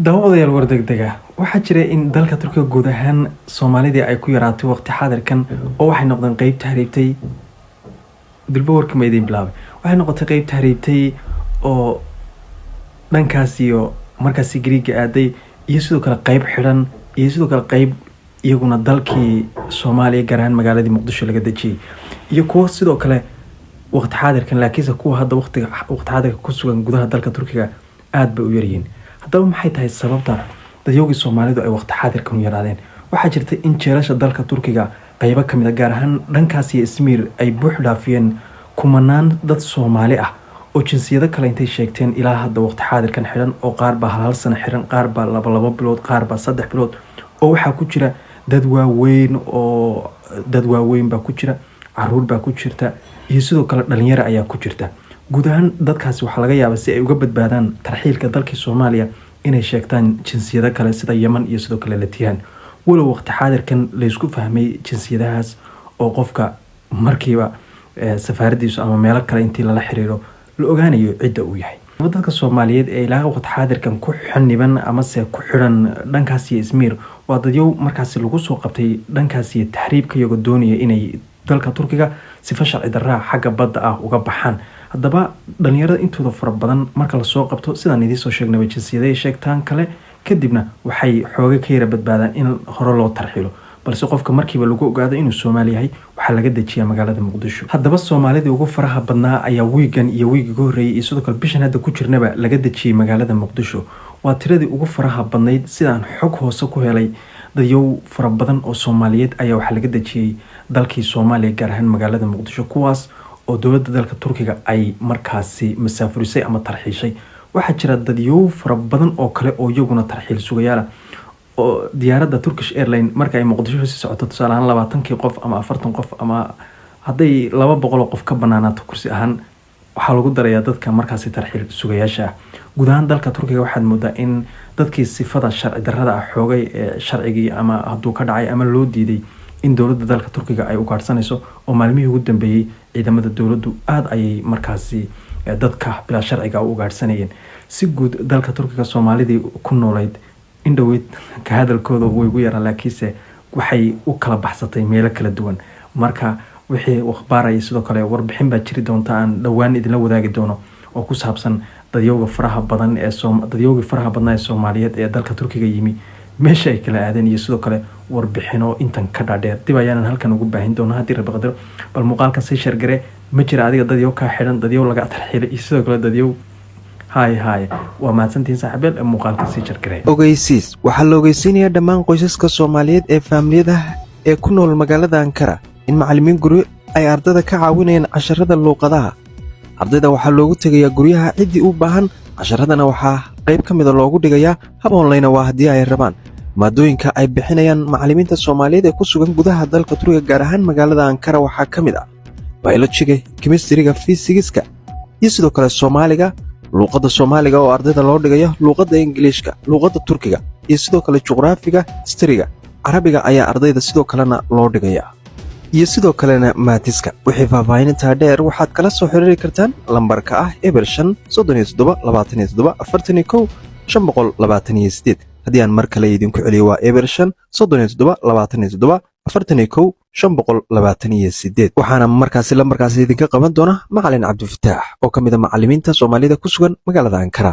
daawadayaal wardegdega waxaa jira in dalka Turkiga guud ahaan Soomaalida ay ku yaraatay waqti xaadirkan oo waxay noqdeen qayb tahriibtay dilba warka meedin bilaabay waxay noqotay qayb tahriibtay oo dhankaas iyo markaas Greek aaday iyo sidoo kale qayb xiran iyo sidoo kale qayb iyaguna dalkii Soomaaliya gaar ahaan magaalada Muqdisho laga dajiyay iyo kuwa sidoo kale waqti xaadirkan laakiinse kuwa hadda waqti xaadirka ku sugan gudaha dalka Turkiga aad bay u yaryihiin haddaba maxay tahay sababta dadyoogii Soomaalidu ay waqti xaadirkan u yaraadeen waxaa jirta in jeelasha dalka Turkiga qaybo kamid ah gaar ahaan dhankaas iyo Izmir ay buux dhaafiyeen kumanaan dad Soomaali ah oo jinsiyada kale intay sheegteen ilaa hadda waqti xaadirkan xiran oo qaar ba hal sano xiran qaar ba laba bilood qaar ba 3 bilood oo waxa ku jira dad waaweyn baa ku jira caruur baa ku jirta iyo sidoo kale dhalinyaro ayaa ku jirta guud ahaan dadkaasi waxa laga yaabaa si ay uga badbaadaan tarxiilka dalka Soomaaliya inay sheegtaan jinsiyada kale sida Yemen iyo sidoo kale Latiyaan walow waqti xaadirkan la isku fahmay jinsiyadahaas oo qofka markiiba safaaradiisu ama meel kale intii la xiriiro la ogaanayo cidda uu yahay dadka Soomaaliyeed ee ilaa waqti xaadirkan ku xaniban ama se ku xiran dhankaas iyo Izmir waa dadyow markaas lagu soo qabtay dhankaas iyo tahriibka iyaga doonaya inay dalka Turkiga sifa sharci darro xagga badda ah uga baxaan haddaba dhalinyarada intooda fara badan marka la soo qabto sidaan idin soo sheegnay jinsiyada sheegtaan kale kadibna waxay xooga ka yara badbaadaan in hore loo tarxiilo balse qofka markiiba lagu ogaado inuu Soomaali yahay waxa laga dajiyaa magaalada Muqdisho haddaba Soomaalida ugu faraha badnaa ayaa wiigan iyo wiigiga horeeyay iyo sidoo kale bishan hadda ku jirnaba laga dajiyay magaalada Muqdisho waa tiradii ugu faraha badnayd sidaan xog hoose ku helay dadyow fara badan oo Soomaaliyeed ayaa waxa laga dajiyay dalkii Soomaaliya gaar ahaan magaalada Muqdisho kuwaas oo dowladda dalka Turkiga ay markaasi masaafurisay ama tarxiishay waxa jira dadyow fara badan oo kale oo iyaguna tarxiil sugayaal oo diyaaradda Turkish Airlines marka ay Muqdisho si socoto tusaalahan 20 qof ama 40 qof ama haday 200 qof ka banaanaato kursi ahaan waxa lagu darayaa dadka markaasi tarxiil sugayaasha guud ahaan dalka Turkiga waxaad moodaa in dadkii sifada sharci darrada ah xoogay sharcigi ama haduu ka dhacay ama loo diiday in dowladda dalka Turkiga ay u gaarsanayso oo maalmihii ugu dambeeyay ciidamada dowladdu aad ay markaasi dadka bila sharciga u gaarsanayeen si guud dalka Turkiga Soomaalida ku noolayd in dhaweyd ka hadalkooda way ugu yaraan laakiinse waxay u kala baxsatay meelo kala duwan marka wixii waxbaaray sidoo kale warbixin baa jiri doonta aan dhawaan idinla wadaagi doono oo ku saabsan dadyooga faraha badan ee Soomaaliyeed ee dalka Turkiga yimi meesha ay kala aadeen iyo sidoo kale warbixino intan ka dhaadheer dib ayaan halkan ugu baahin doonaa hadii rabbi qadar bal muuqaalkan si share gare ma jira adiga dadyo ka xiran dadyo laga tarxiilay iyo sidoo kale dadyo hay waa maadsantiin saaxiibel muuqaalkan si share gare ogeysiis waxa la ogeysiinayaa dhammaan qoysaska Soomaaliyeed ee faamiliyada ee ku nool magaalada Ankara in macallimiin guri ay ardayda ka caawinayaan casharada luqadaha ardayda waxa loogu tagayaa guriyaha cidii u baahan casharadana waxa qayb kamid ah loogu dhigayaa hab online waa hadii ay rabaan maadooyinka ay bixinayaan macallimiinta Soomaaliyeed ee ku sugan gudaha dalka Turkiga gaar ahaan magaalada Ankara waxa kamid ah biology, chemistry, physics iyo sidoo kale Soomaaliga luqadda Soomaaliga oo ardayda loo dhigayo luqadda Ingiriiska luqadda Turkiga iyo sidoo kale juqraafiga historyga Carabiga ayaa ardayda sidoo kalena loo dhigayaa iyo sidoo kalena maatiska wixii faahfaahinta dheer waxaad kala soo xiriiri kartaan lambarka ah ebershan 37 27 41 528 haddii aan mar kale idinku celiyo waa ebershan 37 27 41 528 waxaana markaasi idinka qaban doona macallin Cabdi Fataax oo kamid ah macallimiinta Soomaalida ku sugan magaalada Ankara